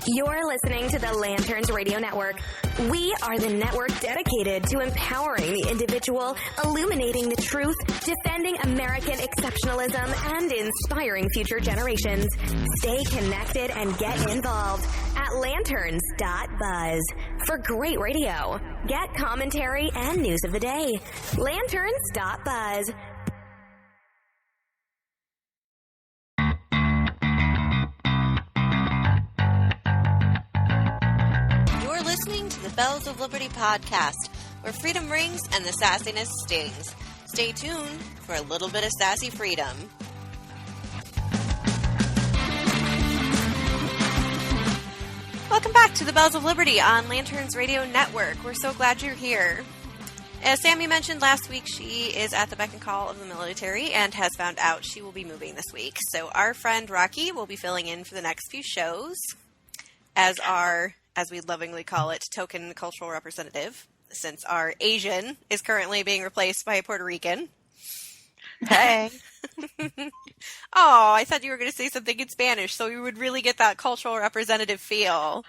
You're listening to the Lanterns Radio Network. We are the network dedicated to empowering the individual, illuminating the truth, defending American exceptionalism, and inspiring future generations. Stay connected and get involved at lanterns.buzz. For great radio, get commentary and news of the day. Lanterns.buzz. Listening to the Bells of Liberty podcast, where freedom rings and the sassiness stings. Stay tuned for a little bit of sassy freedom. Welcome back to the Bells of Liberty on Lanterns Radio Network. We're so glad you're here. As Sammy mentioned last week, she is at the beck and call of the military and has found out she will be moving this week. So our friend Rocky will be filling in for the next few shows as our, as we lovingly call it, token cultural representative, since our Asian is currently being replaced by a Puerto Rican. Hey. Oh, I thought you were going to say something in Spanish, so you would really get that cultural representative feel.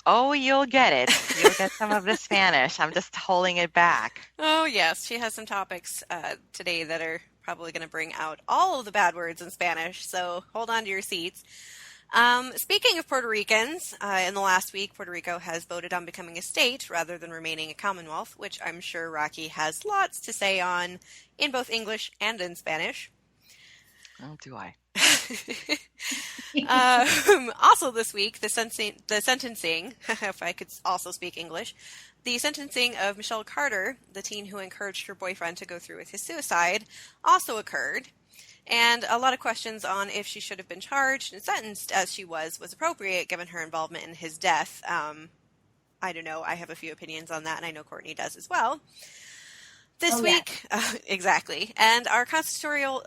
Oh, you'll get it. You'll get some of the Spanish. I'm just holding it back. Oh, yes. She has some topics today that are probably going to bring out all of the bad words in Spanish, so hold on to your seats. Speaking of Puerto Ricans, in the last week, Puerto Rico has voted on becoming a state rather than remaining a commonwealth, which I'm sure Rocky has lots to say on in both English and in Spanish. Oh, do I? Also this week, the sentencing, if I could also speak English, the sentencing of Michelle Carter, the teen who encouraged her boyfriend to go through with his suicide, also occurred. And a lot of questions on if she should have been charged and sentenced as she was appropriate given her involvement in his death. I don't know. I have a few opinions on that, and I know Courtney does as well. This week, exactly. And our constitutorial,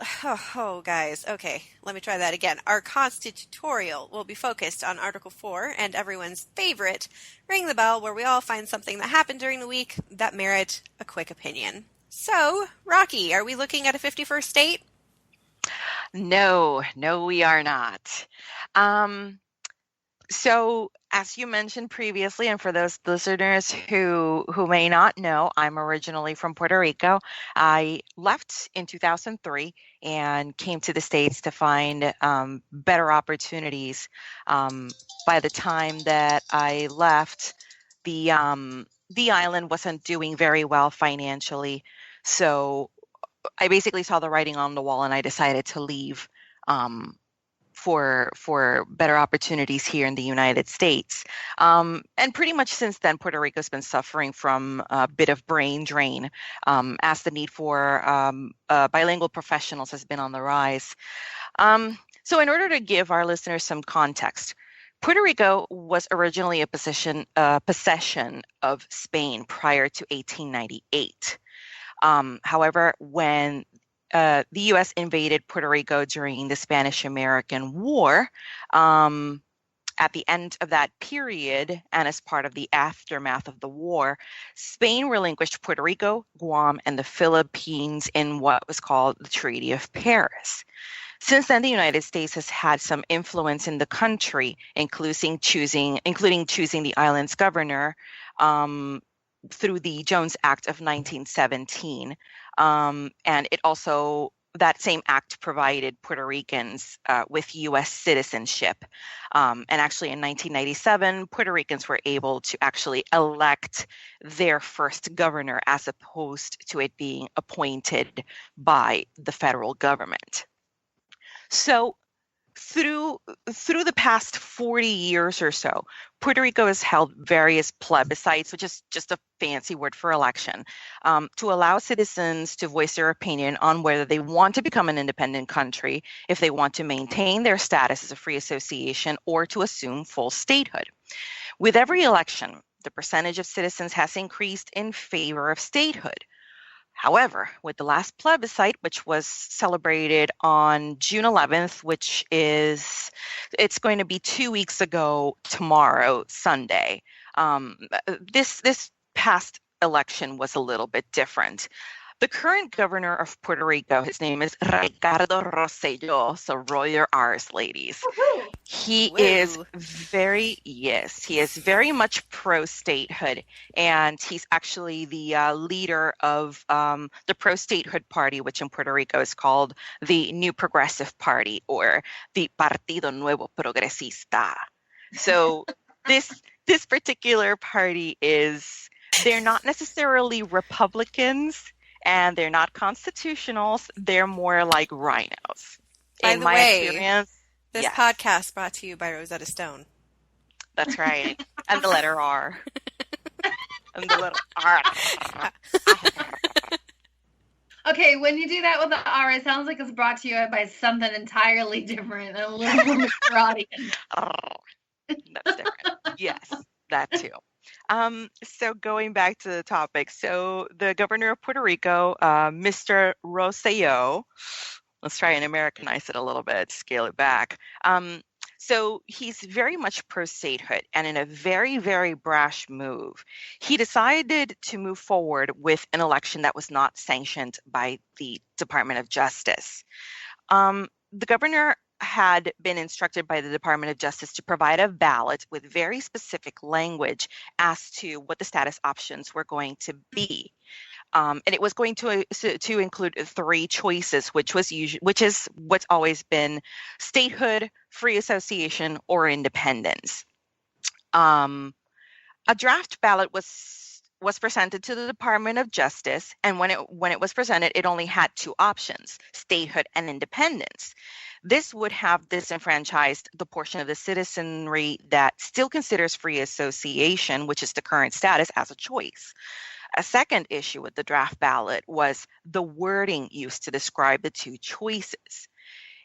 guys, okay, let me try that again. Our constitutorial will be focused on Article 4 and everyone's favorite, Ring the Belle, where we all find something that happened during the week that merit a quick opinion. So, Rocky, are we looking at a 51st state? No, we are not. So, as you mentioned previously, and for those listeners who may not know, I'm originally from Puerto Rico. I left in 2003 and came to the States to find better opportunities. By the time that I left, the island wasn't doing very well financially, so I basically saw the writing on the wall, and I decided to leave for better opportunities here in the United States. And pretty much since then, Puerto Rico's been suffering from a bit of brain drain as the need for bilingual professionals has been on the rise. So in order to give our listeners some context, Puerto Rico was originally a possession of Spain prior to 1898. However, when the U.S. invaded Puerto Rico during the Spanish-American War, at the end of that period, and as part of the aftermath of the war, Spain relinquished Puerto Rico, Guam, and the Philippines in what was called the Treaty of Paris. Since then, the United States has had some influence in the country, including choosing the island's governor, through the Jones Act of 1917. And it also, that same act provided Puerto Ricans with U.S. citizenship. And actually in 1997, Puerto Ricans were able to actually elect their first governor as opposed to it being appointed by the federal government. So through the past 40 years or so, Puerto Rico has held various plebiscites, which is just a fancy word for election, to allow citizens to voice their opinion on whether they want to become an independent country, if they want to maintain their status as a free association, or to assume full statehood. With every election, the percentage of citizens has increased in favor of statehood. However, with the last plebiscite, which was celebrated on June 11th, it's going to be 2 weeks ago tomorrow, Sunday. This past election was a little bit different. The current governor of Puerto Rico, his name is Ricardo Rosselló, so roll your R's, ladies. Woohoo! He Woo. is very much pro-statehood, and he's actually the leader of the pro-statehood party, which in Puerto Rico is called the New Progressive Party, or the Partido Nuevo Progresista. So this particular party they're not necessarily Republicans, and they're not constitutionals. They're more like rhinos. By In the my way, experience, this yes. podcast brought to you by Rosetta Stone. That's right. And the letter R. And the letter R. Okay, when you do that with the R, it sounds like it's brought to you by something entirely different and a little more mature audience. That's different. Yes, that too. So going back to the topic, so the governor of Puerto Rico, Mr. Rosselló, let's try and Americanize it a little bit, scale it back. So he's very much pro-statehood, and in a very, very brash move, he decided to move forward with an election that was not sanctioned by the Department of Justice. The governor had been instructed by the Department of Justice to provide a ballot with very specific language as to what the status options were going to be. And it was going to include three choices, which is what's always been statehood, free association, or independence. A draft ballot was presented to the Department of Justice, and when it was presented, it only had two options: statehood and independence. This would have disenfranchised the portion of the citizenry that still considers free association, which is the current status, as a choice. A second issue with the draft ballot was the wording used to describe the two choices.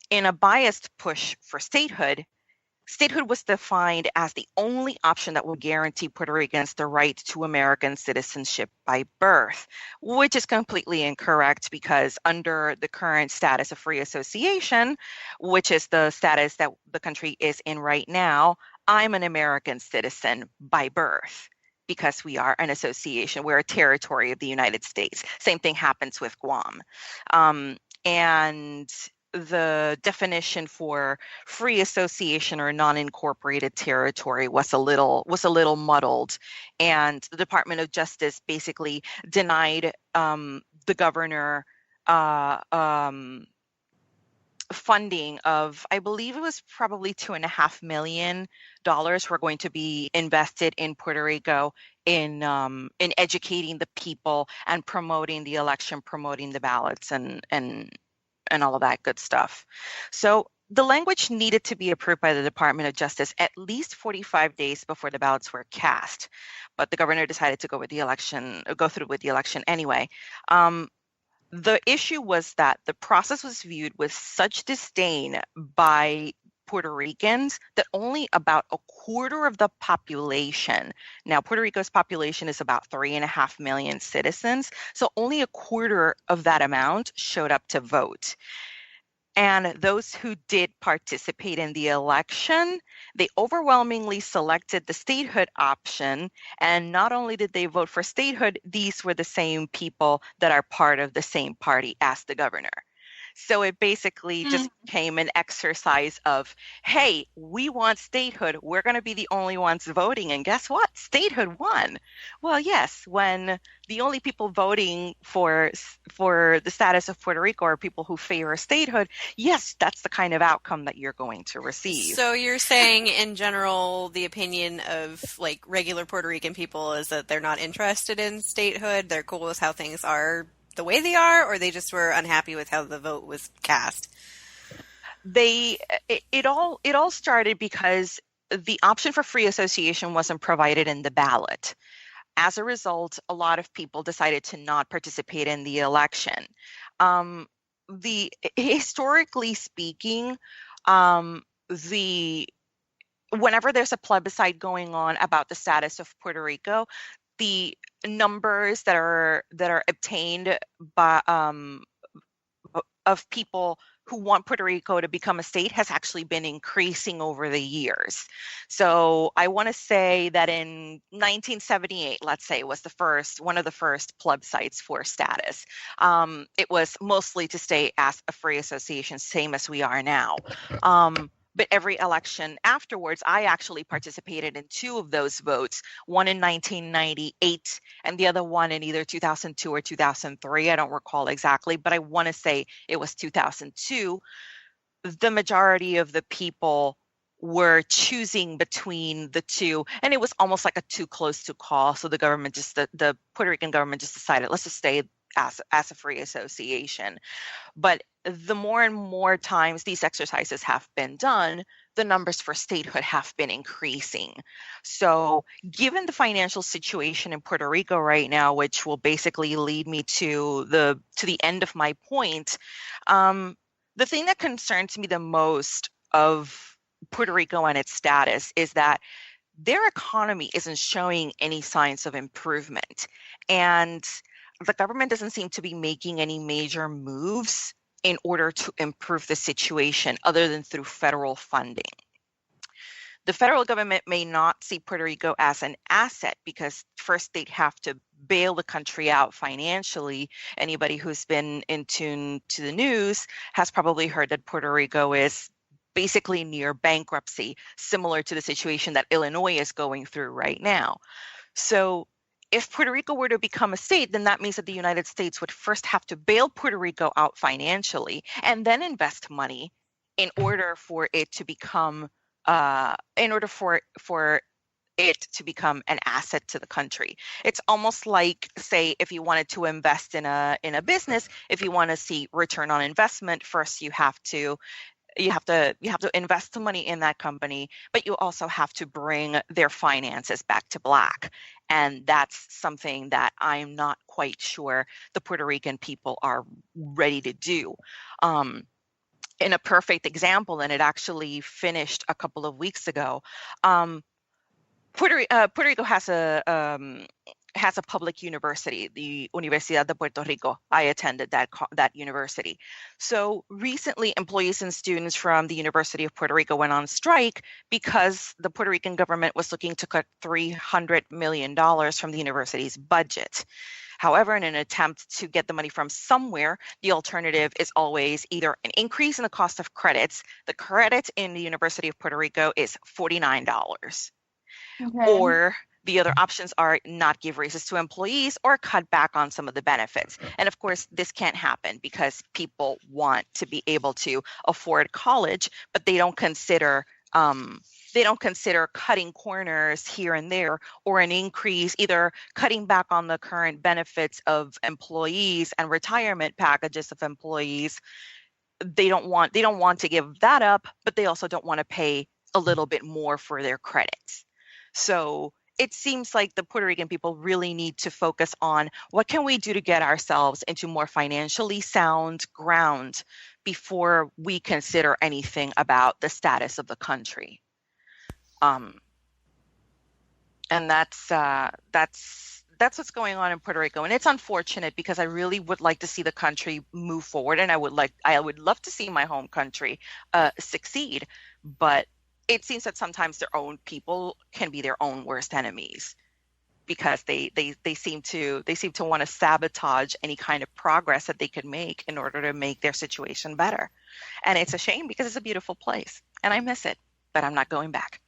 In a biased push for statehood was defined as the only option that would guarantee Puerto Ricans the right to American citizenship by birth, which is completely incorrect, because under the current status of free association, which is the status that the country is in right now, I'm an American citizen by birth, because we are an association. We're a territory of the United States. Same thing happens with Guam. And the definition for free association or non-incorporated territory was a little muddled, and the Department of Justice basically denied the governor funding of, I believe it was probably $2.5 million were going to be invested in Puerto Rico in educating the people and promoting the election, promoting the ballots, and all of that good stuff. So the language needed to be approved by the Department of Justice at least 45 days before the ballots were cast, but the governor decided to go through with the election anyway. The issue was that the process was viewed with such disdain by Puerto Ricans that only about a quarter of the population, now Puerto Rico's population is about 3.5 million citizens, so only a quarter of that amount showed up to vote. And those who did participate in the election, they overwhelmingly selected the statehood option. And not only did they vote for statehood, these were the same people that are part of the same party as the governor. So it basically just became an exercise of, hey, we want statehood. We're going to be the only ones voting. And guess what? Statehood won. Well, yes, when the only people voting for the status of Puerto Rico are people who favor statehood, yes, that's the kind of outcome that you're going to receive. So you're saying, in general, the opinion of like regular Puerto Rican people is that they're not interested in statehood. They're cool with how things are the way they are, or they just were unhappy with how the vote was cast? It all started because the option for free association wasn't provided in the ballot. As a result, a lot of people decided to not participate in the election. Historically speaking, whenever there's a plebiscite going on about the status of Puerto Rico, the numbers that are obtained by of people who want Puerto Rico to become a state has actually been increasing over the years. So I want to say that in 1978, let's say, was one of the first plebiscites for status. It was mostly to stay as a free association, same as we are now. But every election afterwards, I actually participated in two of those votes, one in 1998 and the other one in either 2002 or 2003. I don't recall exactly, but I want to say it was 2002. The majority of the people were choosing between the two, and it was almost like a too close to call. So the Puerto Rican government just decided, let's just stay as a free association. But the more and more times these exercises have been done, the numbers for statehood have been increasing. So given the financial situation in Puerto Rico right now, which will basically lead me to the end of my point, the thing that concerns me the most of Puerto Rico and its status is that their economy isn't showing any signs of improvement. And the government doesn't seem to be making any major moves in order to improve the situation other than through federal funding. The federal government may not see Puerto Rico as an asset because first they'd have to bail the country out financially. Anybody who's been in tune to the news has probably heard that Puerto Rico is basically near bankruptcy, similar to the situation that Illinois is going through right now. So if Puerto Rico were to become a state, then that means that the United States would first have to bail Puerto Rico out financially and then invest money in order for it to become an asset to the country. It's almost like, say, if you wanted to invest in a business, if you want to see return on investment, first you have to invest some money in that company, but you also have to bring their finances back to black. And that's something that I'm not quite sure the Puerto Rican people are ready to do. In a perfect example, and it actually finished a couple of weeks ago, Puerto Rico has a public university, the Universidad de Puerto Rico. I attended that university. So recently, employees and students from the University of Puerto Rico went on strike because the Puerto Rican government was looking to cut $300 million from the university's budget. However, in an attempt to get the money from somewhere, the alternative is always either an increase in the cost of credits. The credit in the University of Puerto Rico is $49. Okay. Or the other options are not give raises to employees or cut back on some of the benefits. And of course, this can't happen because people want to be able to afford college, but they don't consider cutting corners here and there or an increase, either cutting back on the current benefits of employees and retirement packages of employees. They don't want to give that up, but they also don't want to pay a little bit more for their credits. So it seems like the Puerto Rican people really need to focus on what can we do to get ourselves into more financially sound ground before we consider anything about the status of the country. And that's what's going on in Puerto Rico, and it's unfortunate because I really would like to see the country move forward, and I would love to see my home country succeed, but it seems that sometimes their own people can be their own worst enemies because they seem to want to sabotage any kind of progress that they could make in order to make their situation better. And it's a shame because it's a beautiful place and I miss it, but I'm not going back.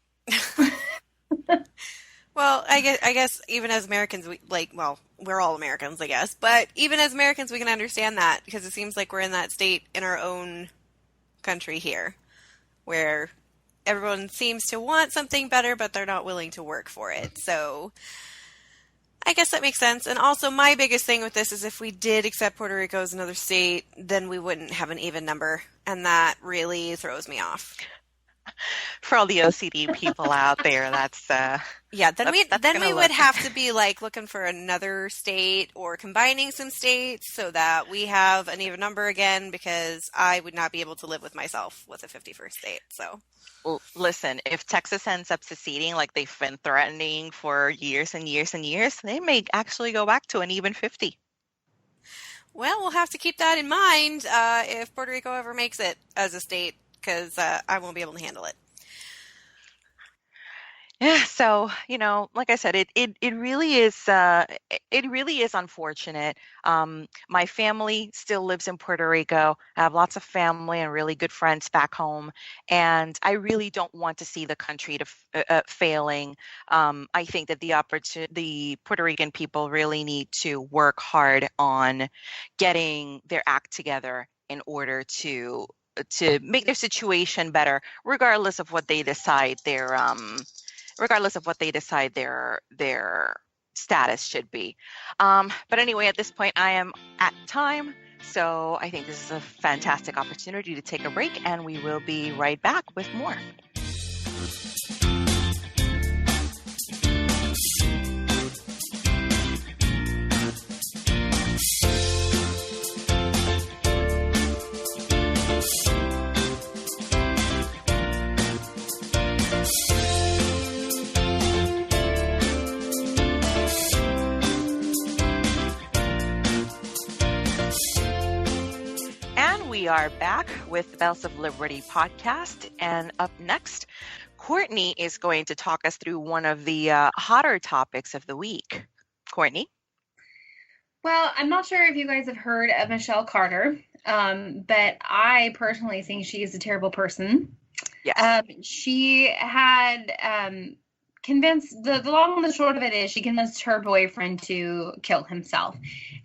Well, I guess even as Americans, we're all Americans, I guess, but even as Americans, we can understand that because it seems like we're in that state in our own country here where everyone seems to want something better, but they're not willing to work for it. So I guess that makes sense. And also my biggest thing with this is if we did accept Puerto Rico as another state, then we wouldn't have an even number. And that really throws me off. For all the OCD people out there, then we would have to be like looking for another state or combining some states so that we have an even number again, because I would not be able to live with myself with a 51st state. So, well, listen, if Texas ends up seceding like they've been threatening for years and years and years, they may actually go back to an even 50. Well, we'll have to keep that in mind if Puerto Rico ever makes it as a state, because I won't be able to handle it. Yeah, so like I said, it really is unfortunate. My family still lives in Puerto Rico. I have lots of family and really good friends back home, and I really don't want to see the country failing. I think that the Puerto Rican people really need to work hard on getting their act together in order to make their situation better, regardless of what they decide their status should be. But anyway, at this point, I am at time. So I think this is a fantastic opportunity to take a break, and we will be right back with more. We are back with the Bells of Liberty podcast, and up next, Courtney is going to talk us through one of the hotter topics of the week. Courtney? Well, I'm not sure if you guys have heard of Michelle Carter, but I personally think she is a terrible person. Yes. She had convinced, the long and the short of it is she convinced her boyfriend to kill himself.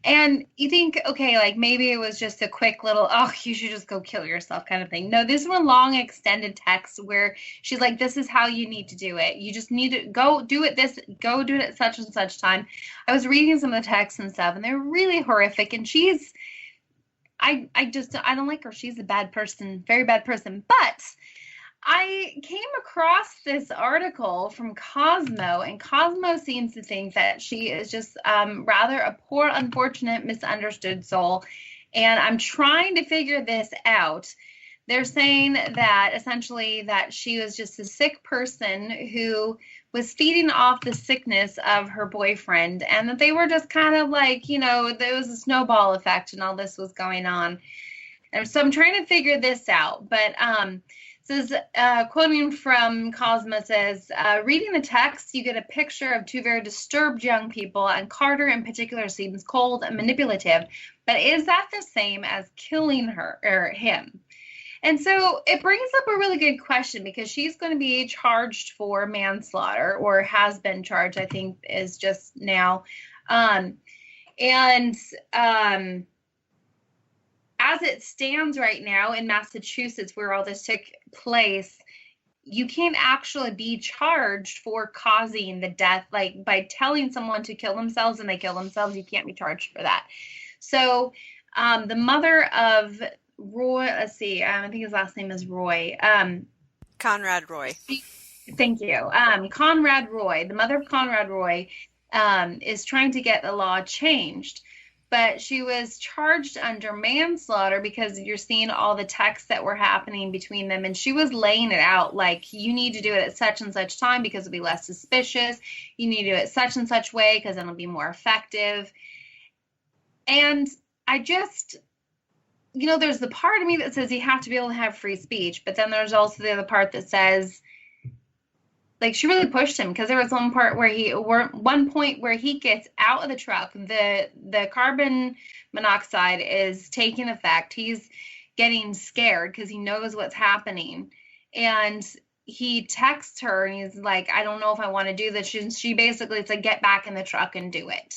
And you think, okay, like maybe it was just a quick little, oh, you should just go kill yourself kind of thing. No, this was a long extended text where she's like, this is how you need to do it. You just need to go do it at such and such time. I was reading some of the texts and stuff, and they're really horrific. And I don't like her. She's a bad person, very bad person. But I came across this article from Cosmo, and Cosmo seems to think that she is just rather a poor, unfortunate, misunderstood soul. And I'm trying to figure this out. They're saying that essentially that she was just a sick person who was feeding off the sickness of her boyfriend, and that they were just kind of like, there was a snowball effect and all this was going on. And so I'm trying to figure this out. But says, quoting from Cosmo says, reading the text, you get a picture of two very disturbed young people, and Carter in particular seems cold and manipulative. But is that the same as killing her or him? And so it brings up a really good question, because she's going to be charged for manslaughter, or has been charged, I think, is just now. As it stands right now in Massachusetts, where all this took place, you can't actually be charged for causing the death. Like by telling someone to kill themselves and they kill themselves, you can't be charged for that. So the mother of Roy, let's see, I think his last name is Roy. Conrad Roy. Thank you. Conrad Roy, the mother of Conrad Roy, is trying to get the law changed. But she was charged under manslaughter because you're seeing all the texts that were happening between them. And she was laying it out like, you need to do it at such and such time because it'll be less suspicious. You need to do it such and such way because it'll be more effective. And I just, there's the part of me that says you have to be able to have free speech. But then there's also the other part that says, like, she really pushed him, because there was one point where he gets out of the truck, the carbon monoxide is taking effect. He's getting scared because he knows what's happening. And he texts her and he's like, I don't know if I want to do this. She basically said, get back in the truck and do it.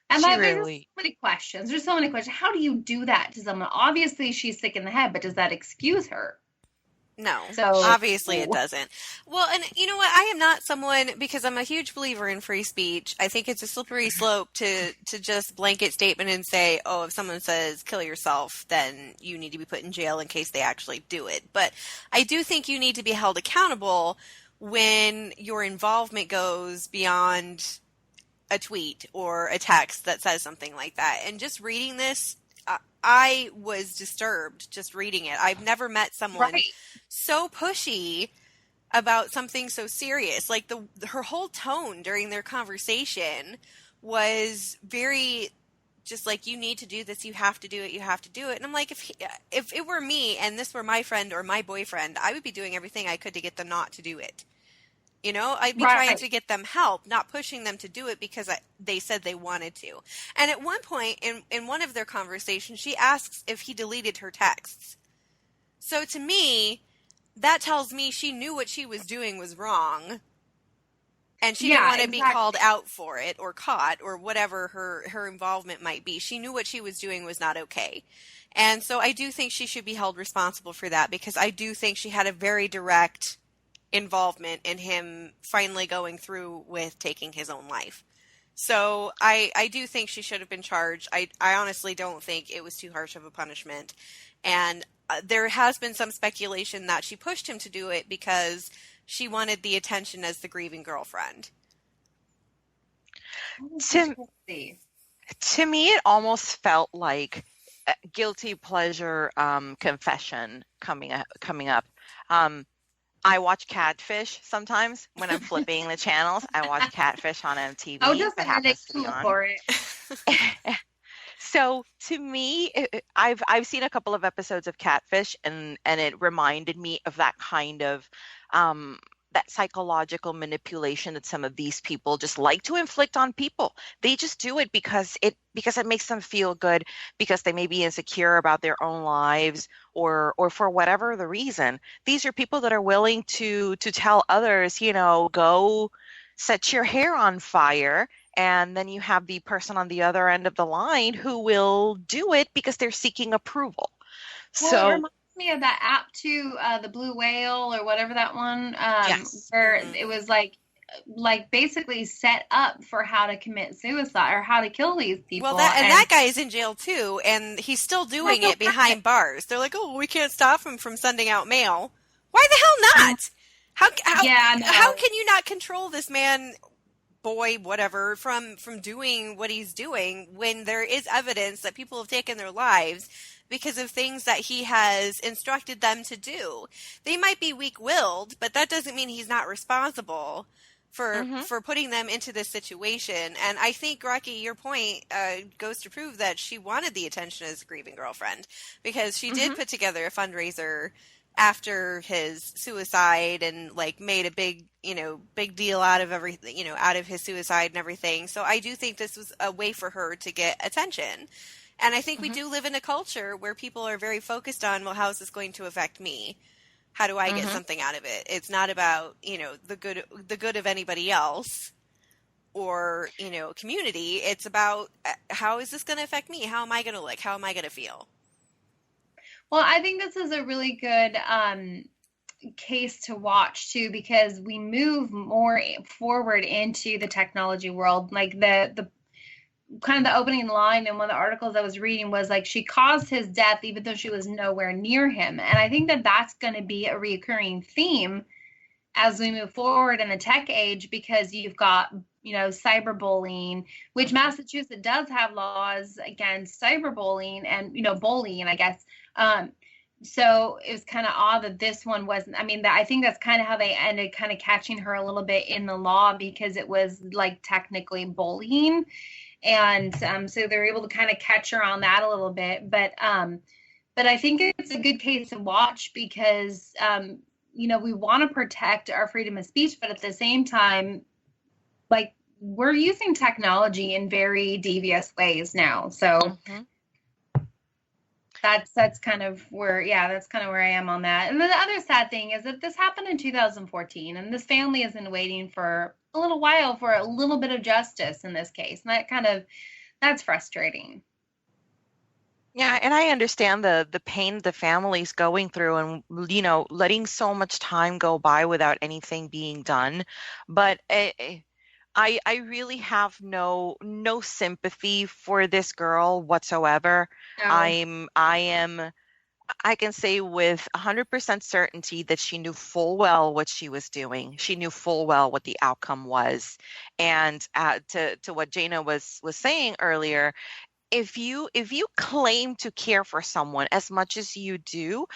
And there's so many questions. There's so many questions. How do you do that to someone? Obviously, she's sick in the head, but does that excuse her? No, obviously it doesn't. Well, and you know what? I am not someone, because I'm a huge believer in free speech. I think it's a slippery slope to just blanket statement and say, oh, if someone says kill yourself, then you need to be put in jail in case they actually do it. But I do think you need to be held accountable when your involvement goes beyond a tweet or a text that says something like that. And just reading this, I was disturbed just reading it. I've never met someone so pushy about something so serious. Like her whole tone during their conversation was very just like, you need to do this, you have to do it, you have to do it. And I'm like, if it were me and this were my friend or my boyfriend, I would be doing everything I could to get them not to do it. You know, I'd be trying to get them help, not pushing them to do it because they said they wanted to. And at one point in one of their conversations, she asks if he deleted her texts. So to me, that tells me she knew what she was doing was wrong. And she didn't want to be called out for it or caught or whatever her involvement might be. She knew what she was doing was not okay. And so I do think she should be held responsible for that, because I do think she had a very direct involvement in him finally going through with taking his own life. So I do think she should have been charged. I honestly don't think it was too harsh of a punishment. And there has been some speculation that she pushed him to do it because she wanted the attention as the grieving girlfriend. To me, it almost felt like a guilty pleasure confession coming up. I watch Catfish sometimes when I'm flipping the channels. I watch Catfish on MTV. Oh, just an addict for it. So to me, I've seen a couple of episodes of Catfish, and it reminded me of that kind of that psychological manipulation that some of these people just like to inflict on people. They just do it because it makes them feel good, because they may be insecure about their own lives, or for whatever the reason. These are people that are willing to tell others, go set your hair on fire. And then you have the person on the other end of the line who will do it because they're seeking approval. Well, So it reminds me of that app too, the Blue Whale or whatever that one, yes. where it was like basically set up for how to commit suicide or how to kill these people. Well, that guy is in jail too, and he's still doing it behind bars. They're like, oh, we can't stop him from sending out mail. Why the hell not? How can you not control this man, boy, whatever, from doing what he's doing when there is evidence that people have taken their lives because of things that he has instructed them to do? They might be weak-willed, but that doesn't mean he's not responsible for putting them into this situation. And I think, Rocky, your point goes to prove that she wanted the attention as a grieving girlfriend, because she did put together a fundraiser after his suicide and made a big deal out of everything, out of his suicide and everything. So I do think this was a way for her to get attention. And I think we do live in a culture where people are very focused on, well, how is this going to affect me? How do I get something out of it? It's not about, the good of anybody else or, community. It's about how is this going to affect me? How am I going to look? How am I going to feel? Well, I think this is a really good case to watch too, because we move more forward into the technology world. Like the kind of the opening line in one of the articles I was reading was like, she caused his death even though she was nowhere near him. And I think that that's going to be a recurring theme as we move forward in the tech age, because you've got, cyberbullying, which Massachusetts does have laws against cyberbullying and, bullying, I guess. So it was kind of odd that this one wasn't. I mean, I think that's kind of how they ended kind of catching her a little bit in the law, because it was technically bullying. And so they're able to kind of catch her on that a little bit. But I think it's a good case to watch because, we want to protect our freedom of speech, but at the same time, we're using technology in very devious ways now. So that's kind of where I am on that. And then the other sad thing is that this happened in 2014, and this family has been waiting for a little while for a little bit of justice in this case. And that's frustrating. Yeah, and I understand the pain the family's going through, and letting so much time go by without anything being done. But I really have no sympathy for this girl whatsoever. No. I can say with 100% certainty that she knew full well what she was doing. She knew full well what the outcome was. And to what Jana was saying earlier, if you claim to care for someone as much as you do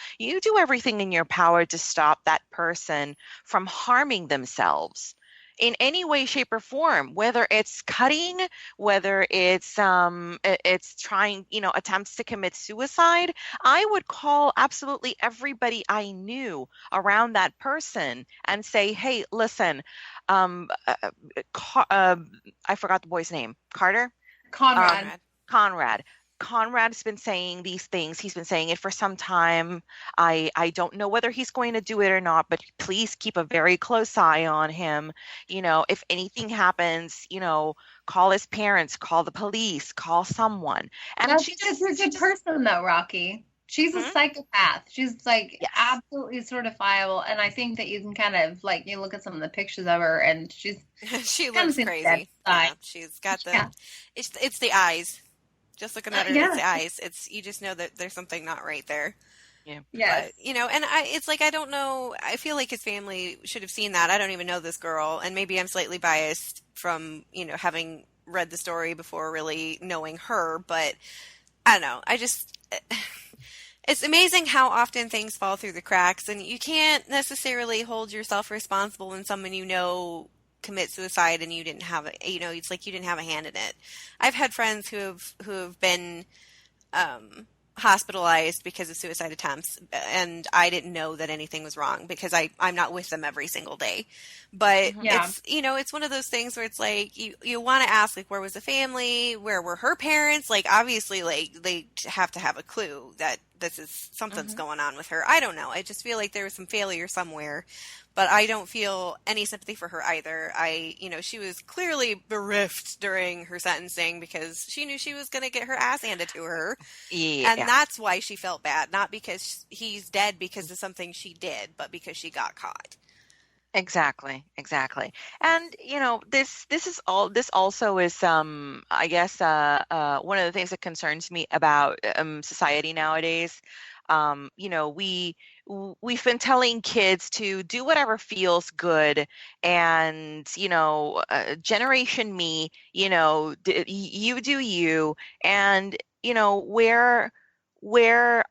everything in your power to stop that person from harming themselves. in any way, shape, or form, whether it's cutting, whether it's trying, attempts to commit suicide, I would call absolutely everybody I knew around that person and say, hey, listen, um, uh, I forgot the boy's name. Carter? Conrad. Conrad. Conrad. Conrad's been saying these things. He's been saying it for some time. I don't know whether he's going to do it or not, but please keep a very close eye on him. If anything happens, call his parents, call the police, call someone. And She's a good person, though, Rocky. She's a psychopath. She's like Yes. absolutely certifiable, and I think that you can kind of like you look at some of the pictures of her, and she's She kind looks of crazy. Yeah, she's got the. Yeah. It's the eyes. Just looking at her, Yeah. it's the eyes. You just know that there's something not right there. Yeah. Yes. But, and it's like, I don't know. I feel like his family should have seen that. I don't even know this girl. And maybe I'm slightly biased from, having read the story before really knowing her. But I don't know. It's amazing how often things fall through the cracks. And you can't necessarily hold yourself responsible when someone commit suicide and you didn't have it's like you didn't have a hand in it. I've had friends who have been hospitalized because of suicide attempts, and I didn't know that anything was wrong because I'm not with them every single day. But it's one of those things where it's like you want to ask, like, where was the family? Where were her parents? Like, obviously, like, they have to have a clue that this is something's going on with her. I don't know. I just feel like there was some failure somewhere. But I don't feel any sympathy for her either. She was clearly bereft during her sentencing because she knew she was going to get her ass handed to her. Yeah. And that's why she felt bad. Not because he's dead because of something she did, but because she got caught. Exactly. And this also is I guess one of the things that concerns me about society nowadays. We've been telling kids to do whatever feels good, and generation me, you do you, and where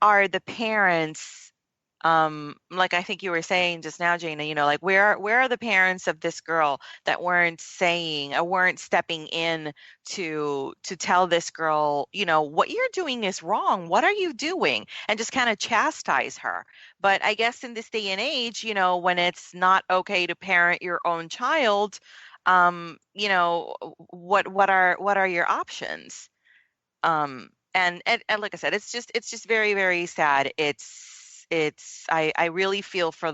are the parents? Like I think you were saying just now, Jana, like where are the parents of this girl that weren't stepping in to tell this girl, what you're doing is wrong. What are you doing? And just kind of chastise her. But I guess in this day and age, when it's not okay to parent your own child, what are your options? And like I said, it's just very, very sad. I really feel for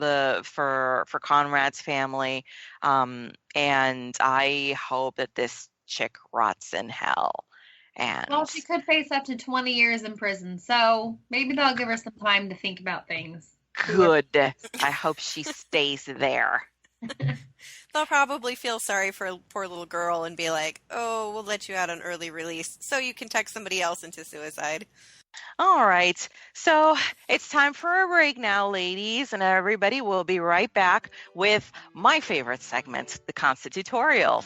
Conrad's family, and I hope that this chick rots in hell. And Well, she could face up to 20 years in prison, so maybe they'll give her some time to think about things. good. I hope she stays there. They'll probably feel sorry for a poor little girl and be like, oh, we'll let you out on early release so you can text somebody else into suicide. All right, so it's time for a break now, ladies, and everybody. Will be right back with my favorite segment, the Constitutorials.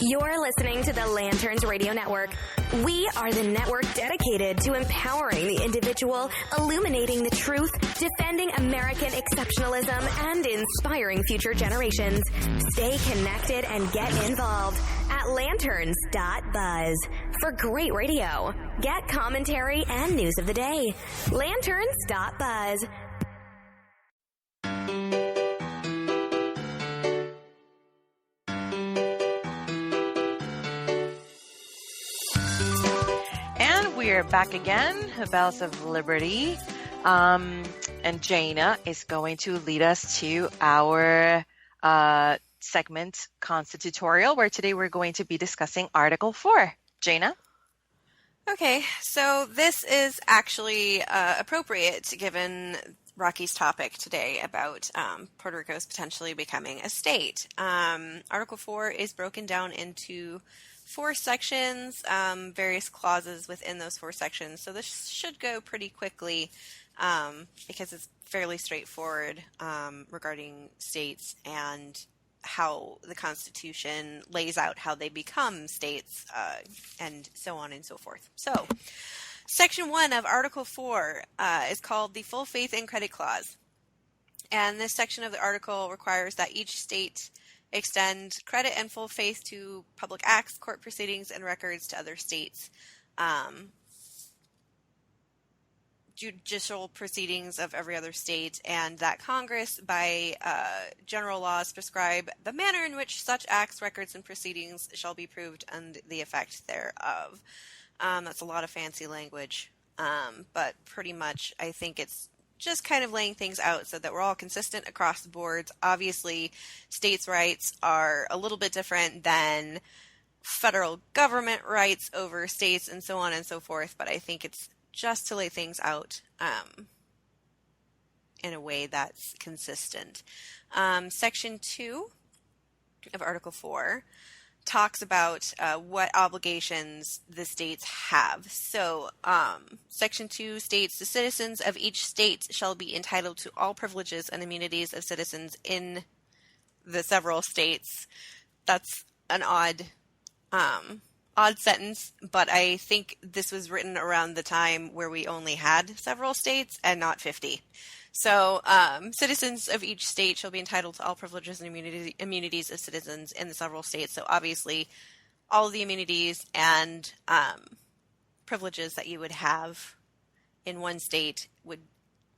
You're listening to the Lanterns Radio Network. We are the network dedicated to empowering the individual, illuminating the truth, defending American exceptionalism, and inspiring future generations. Stay connected and get involved at lanterns.buzz. For great radio, get commentary and news of the day. Lanterns.buzz. We're back again, the Bells of Liberty, and Jana is going to lead us to our segment Constitutorial, where today we're going to be discussing Article 4. Jana? Okay, so this is actually appropriate given Rocky's topic today about Puerto Rico's potentially becoming a state. Article 4 is broken down into 4 sections, various clauses within those 4 sections. So this should go pretty quickly. because it's fairly straightforward regarding states and how the Constitution lays out how they become states, and so on and so forth. So, Section 1 of Article 4 is called the Full Faith and Credit Clause. And this section of the article requires that each state extend credit and full faith to public acts, court proceedings, and records to other states. Judicial proceedings of every other state, and that Congress, by general laws, prescribe the manner in which such acts, records, and proceedings shall be proved and the effect thereof. That's a lot of fancy language, but pretty much I think it's just kind of laying things out so that we're all consistent across the boards. Obviously, states' rights are a little bit different than federal government rights over states and so on and so forth, but I think it's just to lay things out in a way that's consistent. Section 2 of Article 4 talks about what obligations the states have. So, Section 2 states the citizens of each state shall be entitled to all privileges and immunities of citizens in the several states. That's an odd sentence, but I think this was written around the time where we only had several states and not 50. So, citizens of each state shall be entitled to all privileges and immunities of citizens in the several states. So, obviously, all of the immunities and privileges that you would have in one state would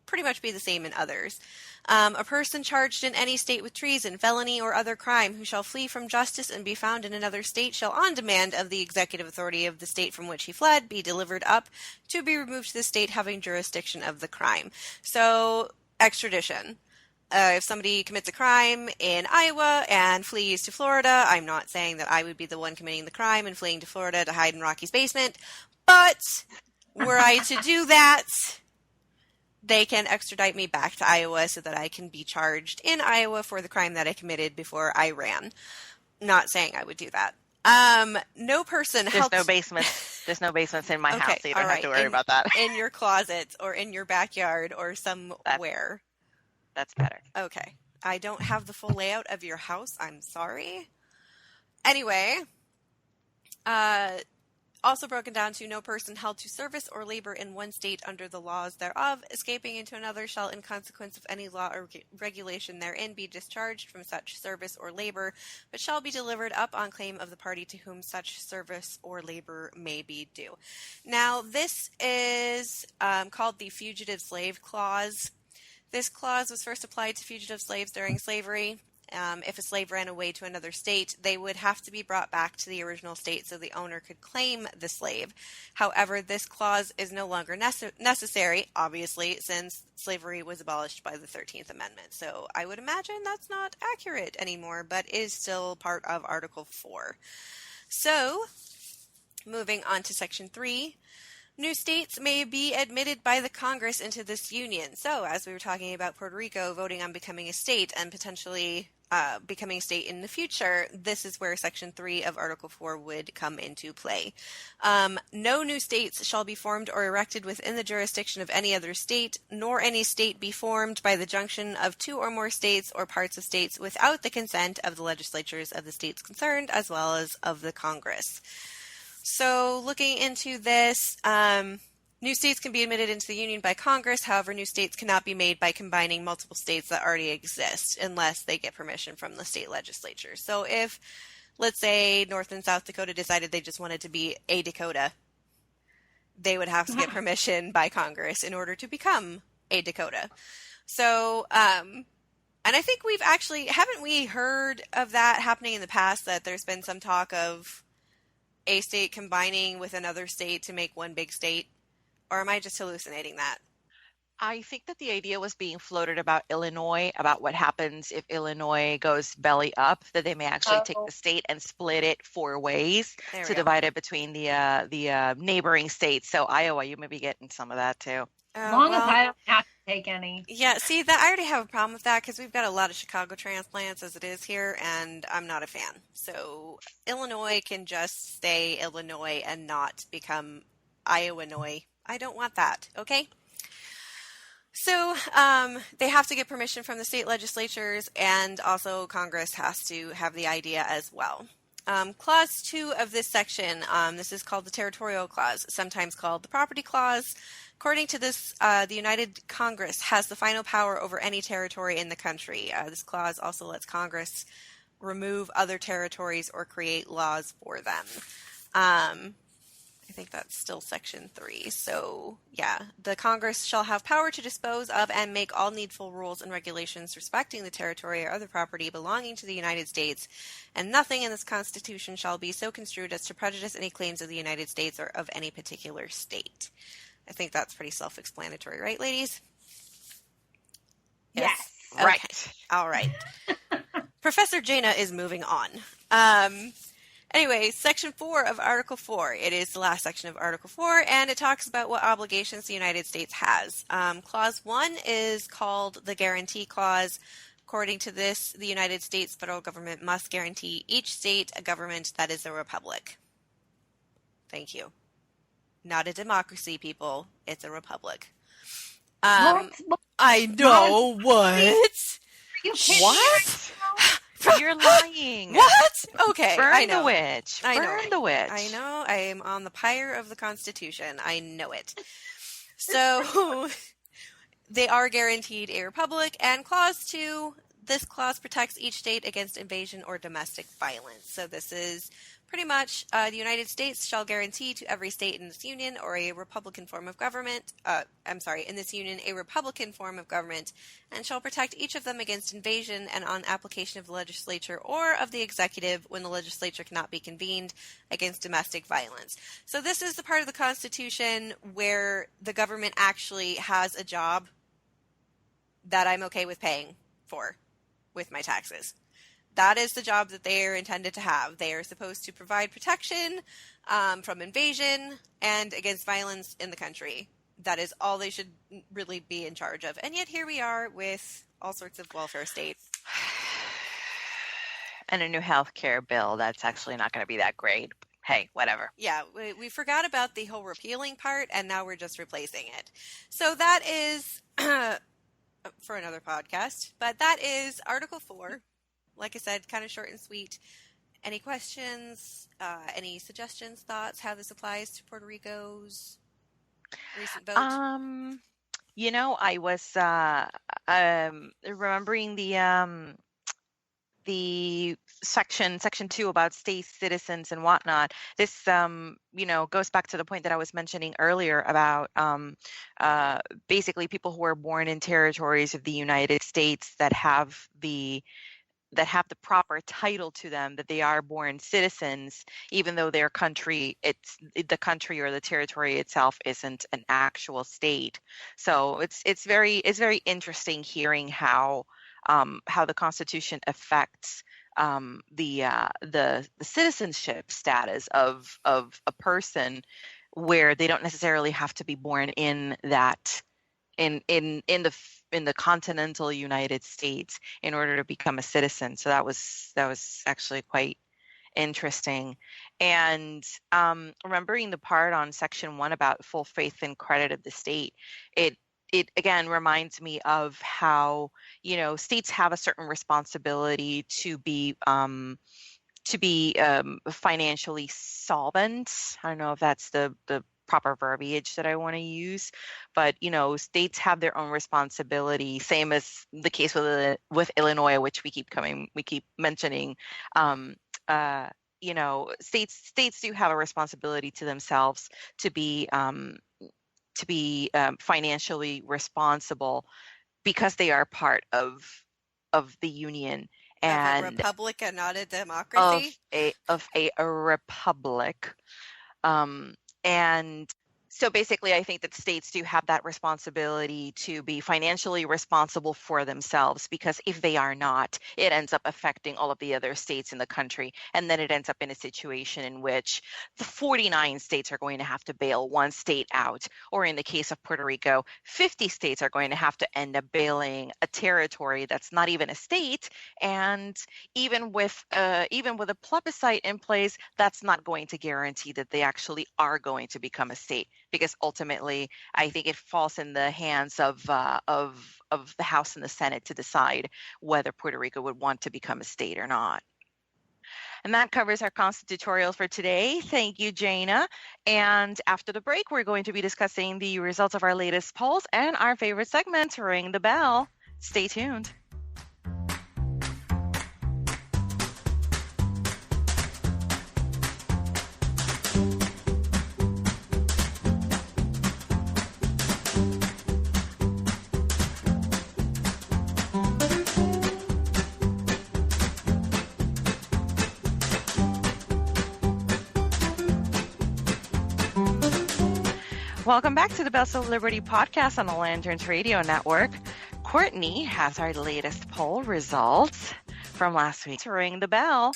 pretty much be the same in others. A person charged in any state with treason, felony, or other crime who shall flee from justice and be found in another state shall, on demand of the executive authority of the state from which he fled, be delivered up to be removed to the state having jurisdiction of the crime. So, extradition. If somebody commits a crime in Iowa and flees to Florida, I'm not saying that I would be the one committing the crime and fleeing to Florida to hide in Rocky's basement, but were I to do that, they can extradite me back to Iowa so that I can be charged in Iowa for the crime that I committed before I ran. Not saying I would do that. No person There's no basements. There's no basements in my house, so you don't have to worry about that. In your closet or in your backyard or somewhere. That's better. Okay. I don't have the full layout of your house. I'm sorry. Anyway, also broken down to no person held to service or labor in one state under the laws thereof, escaping into another shall in consequence of any law or regulation therein be discharged from such service or labor, but shall be delivered up on claim of the party to whom such service or labor may be due. Now, this is called the Fugitive Slave Clause. This clause was first applied to fugitive slaves during slavery. If a slave ran away to another state, they would have to be brought back to the original state so the owner could claim the slave. However, this clause is no longer necessary, obviously, since slavery was abolished by the 13th Amendment. So I would imagine that's not accurate anymore, but is still part of Article 4. So, moving on to Section 3. New states may be admitted by the Congress into this union. So, as we were talking about Puerto Rico voting on becoming a state and potentially becoming a state in the future, this is where Section 3 of Article 4 would come into play. No new states shall be formed or erected within the jurisdiction of any other state, nor any state be formed by the junction of two or more states or parts of states without the consent of the legislatures of the states concerned, as well as of the Congress. So looking into this, new states can be admitted into the Union by Congress. However, new states cannot be made by combining multiple states that already exist unless they get permission from the state legislature. So if, let's say, North and South Dakota decided they just wanted to be a Dakota, they would have to get permission by Congress in order to become a Dakota. So, and I think we've actually, haven't we heard of that happening in the past, that there's been some talk of a state combining with another state to make one big state? Or am I just hallucinating that? I think that the idea was being floated about Illinois, about what happens if Illinois goes belly up, that they may actually take the state and split it 4 ways to divide it between the neighboring states. So Iowa, you may be getting some of that too. As long as I don't have to take any. Yeah, see, that I already have a problem with that because we've got a lot of Chicago transplants as it is here, and I'm not a fan. So Illinois can just stay Illinois and not become Iowa-noy. I don't want that, okay? So they have to get permission from the state legislatures, and also Congress has to have the idea as well. Clause 2 of this section, this is called the Territorial Clause, sometimes called the Property Clause. According to this, the United Congress has the final power over any territory in the country. This clause also lets Congress remove other territories or create laws for them. I think that's still Section 3. So, yeah, the Congress shall have power to dispose of and make all needful rules and regulations respecting the territory or other property belonging to the United States, and nothing in this Constitution shall be so construed as to prejudice any claims of the United States or of any particular state. I think that's pretty self-explanatory, right, ladies? Yes. Okay. Right. All right. Professor Jaina is moving on. Anyway, Section 4 of Article 4. It is the last section of Article 4, and it talks about what obligations the United States has. Clause 1 is called the Guarantee Clause. According to this, the United States federal government must guarantee each state a government that is a republic. Thank you. Not a democracy, people. It's a republic. What? I know. What? You kidding me What? You're lying. What? Okay, Burn I know. the witch. I know. Burn the witch. I know. I am on the pyre of the Constitution. I know it. So they are guaranteed a republic. And Clause 2, this clause protects each state against invasion or domestic violence. So this is pretty much the United States shall guarantee to every state in this union or a Republican form of government, in this union, a Republican form of government, and shall protect each of them against invasion and on application of the legislature or of the executive when the legislature cannot be convened against domestic violence. So this is the part of the Constitution where the government actually has a job that I'm okay with paying for with my taxes. That is the job that they are intended to have. They are supposed to provide protection from invasion and against violence in the country. That is all they should really be in charge of. And yet here we are with all sorts of welfare states. And a new health care bill that's actually not going to be that great. Hey, whatever. Yeah, we forgot about the whole repealing part, and now we're just replacing it. So that is for another podcast. But that is Article 4. Like I said, kind of short and sweet. Any questions, any suggestions, thoughts, how this applies to Puerto Rico's recent vote? I was remembering the section 2 about state citizens and whatnot. This, goes back to the point that I was mentioning earlier about basically people who are born in territories of the United States that have the proper title to them, that they are born citizens, even though their country, the country or the territory itself isn't an actual state. So it's very interesting hearing how the Constitution affects the citizenship status of a person, where they don't necessarily have to be born in that in the continental United States in order to become a citizen. So that was actually quite interesting. And remembering the part on Section 1 about full faith and credit of the state, it again reminds me of how states have a certain responsibility to be financially solvent. I don't know if that's the proper verbiage that I want to use, but states have their own responsibility, same as the case with Illinois, which we keep mentioning. States do have a responsibility to themselves to be financially responsible, because they are part of the union and of a republic and not a democracy. Of a republic. And so basically, I think that states do have that responsibility to be financially responsible for themselves, because if they are not, it ends up affecting all of the other states in the country. And then it ends up in a situation in which the 49 states are going to have to bail one state out. Or in the case of Puerto Rico, 50 states are going to have to end up bailing a territory that's not even a state. And even with a plebiscite in place, that's not going to guarantee that they actually are going to become a state. because ultimately I think it falls in the hands of the House and the Senate to decide whether Puerto Rico would want to become a state or not. And that covers our constitutorial for today. Thank you, Jana. And after the break, we're going to be discussing the results of our latest polls and our favorite segment, Ring the Bell. Stay tuned. Welcome back to the Bells of Liberty podcast on the Lanterns Radio Network. Courtney has our latest poll results from last week. Ring the bell.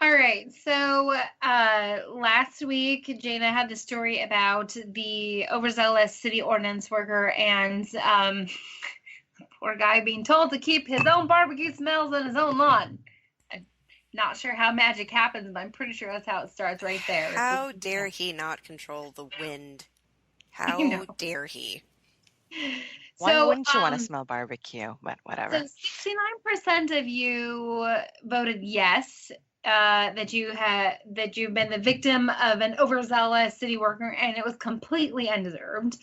All right. So last week, Jana had the story about the overzealous city ordinance worker and poor guy being told to keep his own barbecue smells on his own lawn. I'm not sure how magic happens, but I'm pretty sure that's how it starts right there. How dare he not control the wind? How dare he? Why wouldn't you want to smell barbecue? But whatever. So 69% of you voted yes, that you've been the victim of an overzealous city worker, and it was completely undeserved.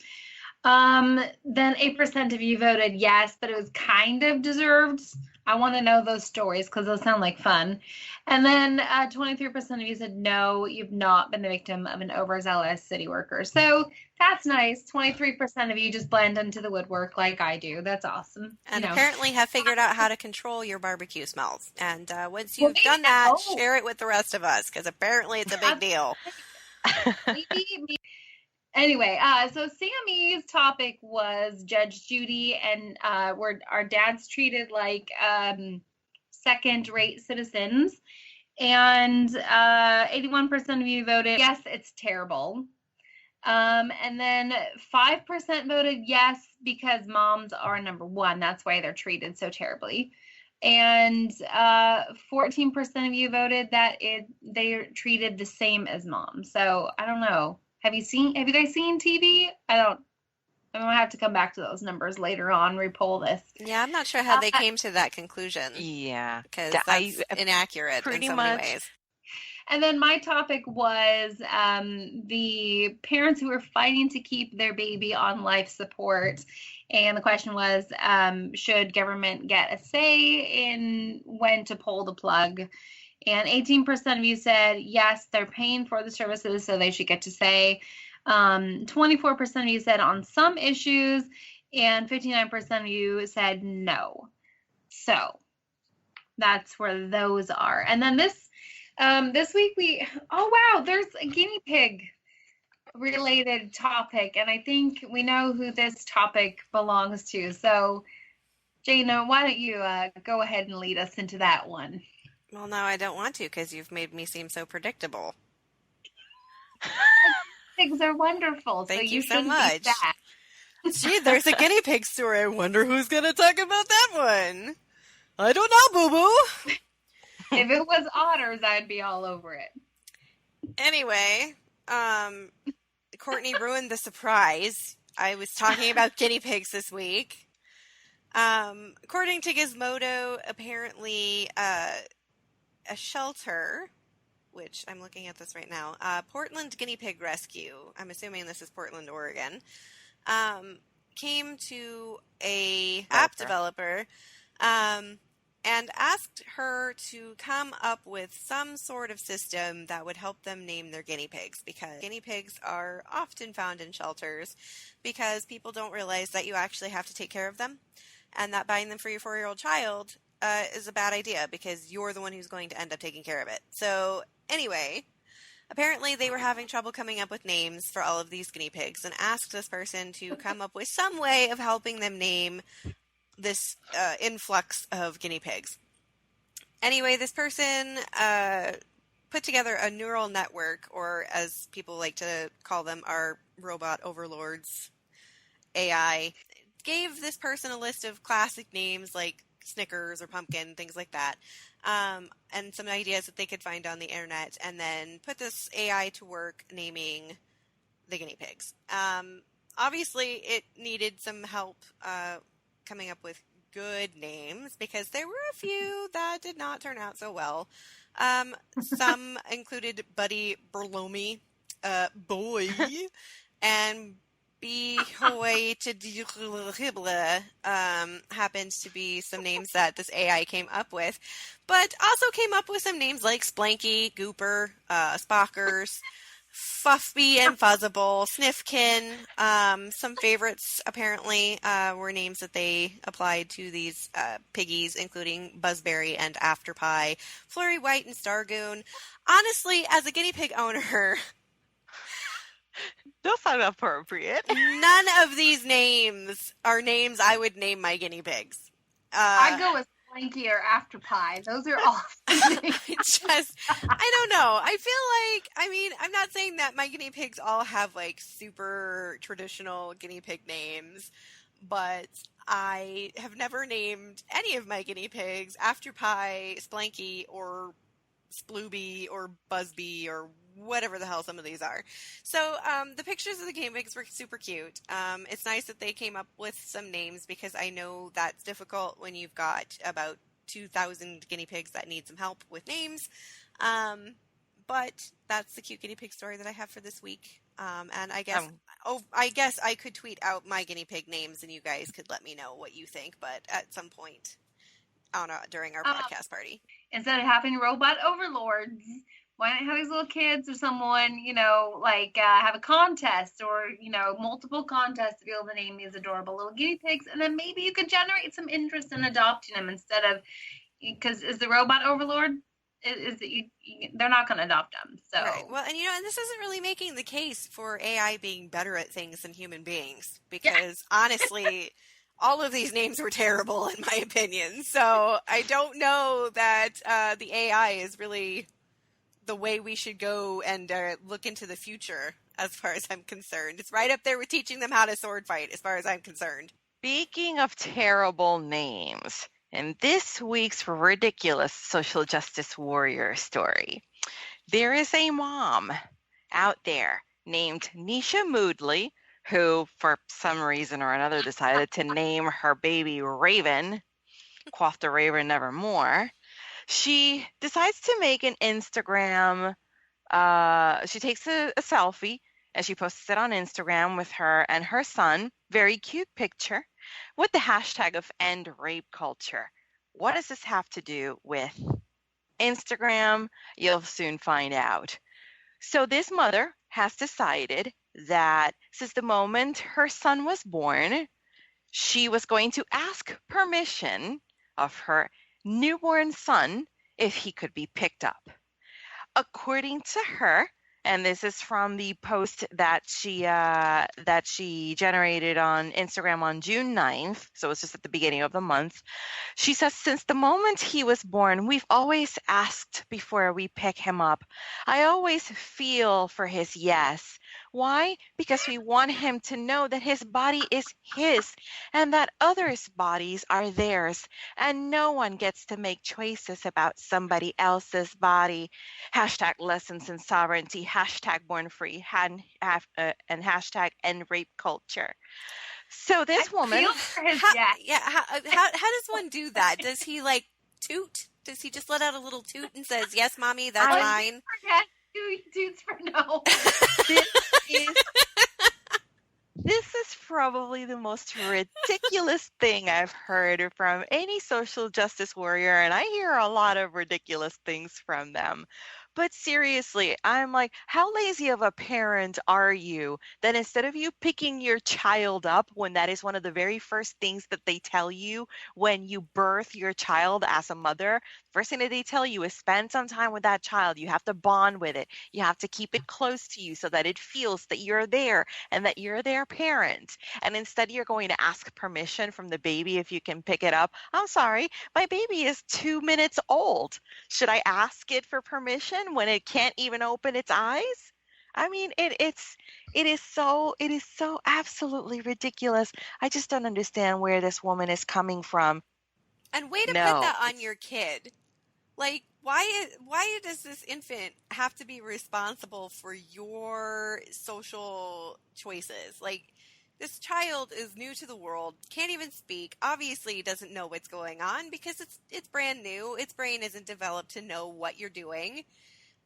Then 8% of you voted yes, but it was kind of deserved. I want to know those stories because those sound like fun. And then 23% of you said no, you've not been the victim of an overzealous city worker. So that's nice. 23% of you just blend into the woodwork like I do. That's awesome. And apparently have figured out how to control your barbecue smells. And once you've done that, share it with the rest of us because apparently it's a big deal. Maybe. Anyway, so Sammy's topic was Judge Judy, and were our dads treated like second-rate citizens? And 81% of you voted yes, it's terrible. And then 5% voted yes because moms are number one. That's why they're treated so terribly. And 14% of you voted that they're treated the same as moms. So I don't know. Have you guys seen TV? I'm gonna have to come back to those numbers later on, repoll this. Yeah, I'm not sure how they came to that conclusion. Yeah. Because that's inaccurate in so many ways. And then my topic was the parents who were fighting to keep their baby on life support. And the question was, should government get a say in when to pull the plug? And 18% of you said, yes, they're paying for the services, so they should get to say. 24% of you said on some issues, and 59% of you said no. So that's where those are. And then this week there's a guinea pig related topic, and I think we know who this topic belongs to. So, Jana, why don't you go ahead and lead us into that one? Well, no, I don't want to because you've made me seem so predictable. Pigs are wonderful. Thank you so much. Gee, there's a guinea pig story. I wonder who's going to talk about that one. I don't know, boo-boo. If it was otters, I'd be all over it. Anyway, Courtney ruined the surprise. I was talking about guinea pigs this week. According to Gizmodo, apparently a shelter, which I'm looking at this right now, Portland Guinea Pig Rescue, I'm assuming this is Portland, Oregon, came to a app developer and asked her to come up with some sort of system that would help them name their guinea pigs, because guinea pigs are often found in shelters because people don't realize that you actually have to take care of them, and that buying them for your 4-year-old child is a bad idea because you're the one who's going to end up taking care of it. So anyway, apparently they were having trouble coming up with names for all of these guinea pigs and asked this person to come up with some way of helping them name this influx of guinea pigs. Anyway, this person put together a neural network, or as people like to call them, our robot overlords, AI, gave this person a list of classic names like Snickers or pumpkin, things like that, and some ideas that they could find on the internet, and then put this AI to work naming the guinea pigs. Obviously, it needed some help coming up with good names because there were a few that did not turn out so well. Some included Buddy Berlomi, Boy, and Behoy to happens to be some names that this AI came up with, but also came up with some names like Splanky, Gooper, Spockers, Fuffby and Fuzzable, Sniffkin. Some favorites apparently were names that they applied to these piggies, including Buzzberry and Afterpie, Flurry White and Stargoon. Honestly, as a guinea pig owner, those sound appropriate. None of these names are names I would name my guinea pigs. I go with Slinky or Afterpie. Those are awesome. I don't know. I feel like, I mean, I'm not saying that my guinea pigs all have like super traditional guinea pig names, but I have never named any of my guinea pigs Afterpie, Splanky, or Splooby, or Buzzbee, or whatever the hell some of these are. So the pictures of the guinea pigs were super cute. It's nice that they came up with some names because I know that's difficult when you've got about 2,000 guinea pigs that need some help with names. But that's the cute guinea pig story that I have for this week. And I guess I could tweet out my guinea pig names and you guys could let me know what you think, but at some point during our podcast party. Instead of having robot overlords, why not have these little kids or someone, have a contest or, multiple contests to be able to name these adorable little guinea pigs. And then maybe you could generate some interest in adopting them instead of, because is the robot overlord, they're not going to adopt them. So, right. Well, and this isn't really making the case for AI being better at things than human beings because honestly, all of these names were terrible in my opinion. So I don't know that the AI is really the way we should go and look into the future as far as I'm concerned. It's right up there with teaching them how to sword fight as far as I'm concerned. Speaking of terrible names, in this week's ridiculous social justice warrior story, there is a mom out there named Nisha Moodley who, for some reason or another, decided to name her baby Raven, quoth the Raven nevermore. She decides to make an Instagram, she takes a selfie and she posts it on Instagram with her and her son, very cute picture, with the hashtag of end rape culture. What does this have to do with Instagram? You'll soon find out. So this mother has decided that since the moment her son was born, she was going to ask permission of her newborn son if he could be picked up. According to her, and this is from the post that she generated on Instagram on June 9th, so it's just at the beginning of the month, she says, since the moment he was born, we've always asked before we pick him up. I always feel for his yes. Why? Because we want him to know that his body is his and that others' bodies are theirs, and no one gets to make choices about somebody else's body. Hashtag lessons in sovereignty, hashtag born free, and hashtag end rape culture. So this woman, how does one do that? Does he like toot? Does he just let out a little toot and says, "Yes, mommy, that's mine"? Toots for no. This is probably the most ridiculous thing I've heard from any social justice warrior, and I hear a lot of ridiculous things from them. But seriously, I'm like, how lazy of a parent are you that instead of you picking your child up when that is one of the very first things that they tell you when you birth your child as a mother, first thing that they tell you is spend some time with that child. You have to bond with it. You have to keep it close to you so that it feels that you're there and that you're their parent. And instead you're going to ask permission from the baby if you can pick it up. I'm sorry, my baby is 2 minutes old. Should I ask it for permission when it can't even open its eyes? I mean, it is so absolutely ridiculous. I just don't understand where this woman is coming from. And way to No. put that on your kid. Like, why does this infant have to be responsible for your social choices? Like, this child is new to the world, can't even speak, obviously doesn't know what's going on because it's brand new. Its brain isn't developed to know what you're doing.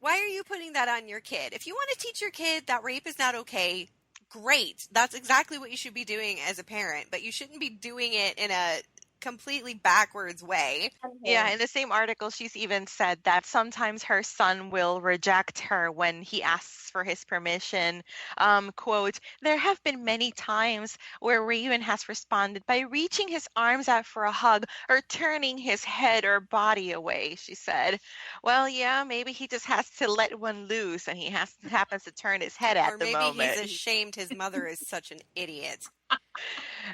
Why are you putting that on your kid? If you want to teach your kid that rape is not okay, great. That's exactly what you should be doing as a parent, but you shouldn't be doing it in a completely backwards way. Yeah, in the same article, she's even said that sometimes her son will reject her when he asks for his permission. Quote, there have been many times where Raven has responded by reaching his arms out for a hug or turning his head or body away, she said. Well, yeah, maybe he just has to let one loose and he happens to turn his head at the moment. Or maybe he's ashamed his mother is such an idiot.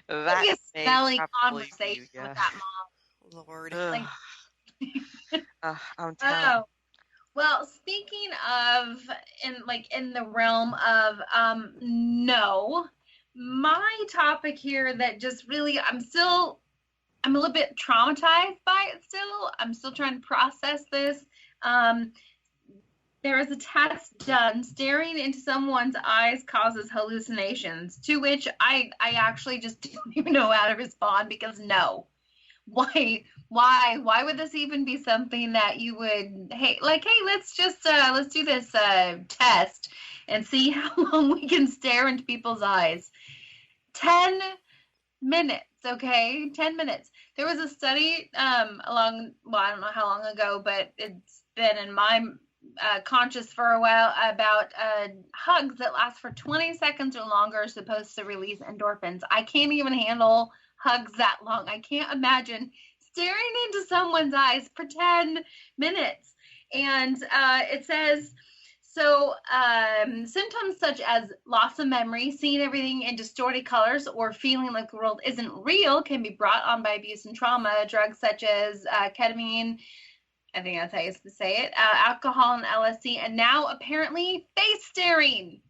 That Maybe a may smelly probably be, conversation yeah. with that mom. Lord. Ugh. I'm telling Oh, well, speaking of in the realm of no, my topic here that just really I'm a little bit traumatized by it still. I'm still trying to process this. There is a test done. Staring into someone's eyes causes hallucinations, to which I actually just don't even know how to respond because no. Why would this even be something that you would, hey, let's do this test and see how long we can stare into people's eyes. 10 minutes, okay? 10 minutes. There was a study I don't know how long ago, but it's been in my conscious for a while about hugs that last for 20 seconds or longer are supposed to release endorphins. I can't even handle hugs that long. I can't imagine staring into someone's eyes for 10 minutes. And it says, symptoms such as loss of memory, seeing everything in distorted colors, or feeling like the world isn't real can be brought on by abuse and trauma. Drugs such as ketamine, I think that's how you say it, alcohol and LSD, and now apparently face staring.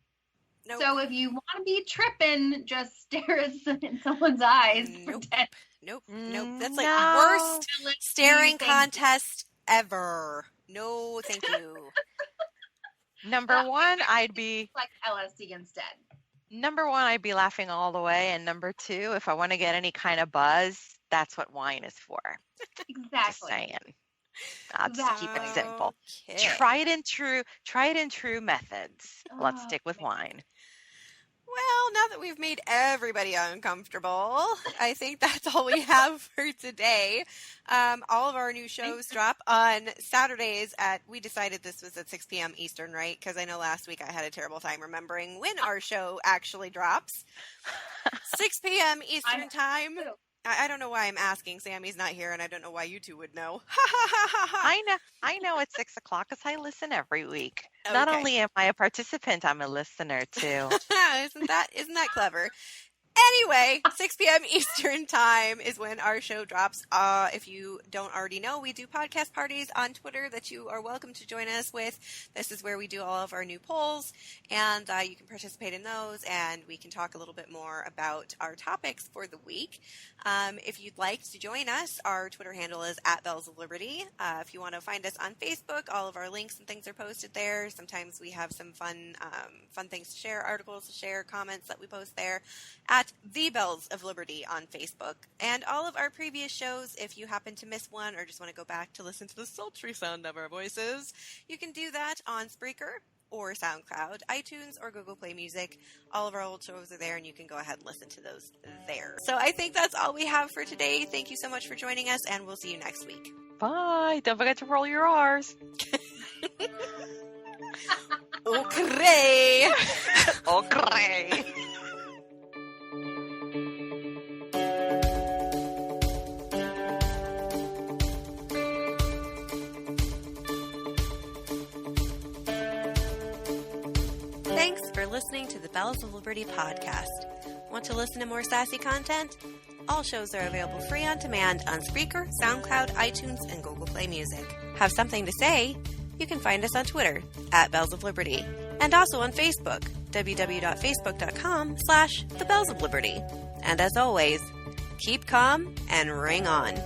Nope. So if you want to be tripping, just stare in someone's eyes. Nope. Nope. That's like No. worst staring contest ever. No, thank you. Number one, I'd be like LSD instead. I'd be laughing all the way, and number two, if I want to get any kind of buzz, that's what wine is for. Exactly. Just saying. I'll just keep it simple. Okay. Tried and true methods. Let's stick with wine. Well, now that we've made everybody uncomfortable, I think that's all we have for today. All of our new shows drop on Saturdays we decided this was at 6 p.m. Eastern, right? Because I know last week I had a terrible time remembering when our show actually drops. 6 p.m. Eastern time. I don't know why I'm asking. Sammy's not here, and I don't know why you two would know. I know it's 6 o'clock because I listen every week. Okay. Not only am I a participant, I'm a listener too. Isn't that clever? Anyway, 6 p.m. Eastern time is when our show drops. If you don't already know, we do podcast parties on Twitter that you are welcome to join us with. This is where we do all of our new polls, and you can participate in those, and we can talk a little bit more about our topics for the week. If you'd like to join us, our Twitter handle is @BellsOfLiberty. If you want to find us on Facebook, all of our links and things are posted there. Sometimes we have some fun things to share, articles to share, comments that we post there at The Bells of Liberty on Facebook. And all of our previous shows, if you happen to miss one or just want to go back to listen to the sultry sound of our voices, you can do that on Spreaker or SoundCloud, iTunes, or Google Play Music. All of our old shows are there, and you can go ahead and listen to those there. So I think that's all we have for today. Thank you so much for joining us, and we'll see you next week. Bye. Don't forget to roll your R's. Okay. Okay. Thanks for listening to the Bells of Liberty podcast. Want to listen to more sassy content? All shows are available free on demand on Spreaker, SoundCloud, iTunes, and Google Play Music. Have something to say? You can find us on Twitter @Bells of Liberty, and also on Facebook, www.facebook.com/The Bells of Liberty. And as always, keep calm and ring on.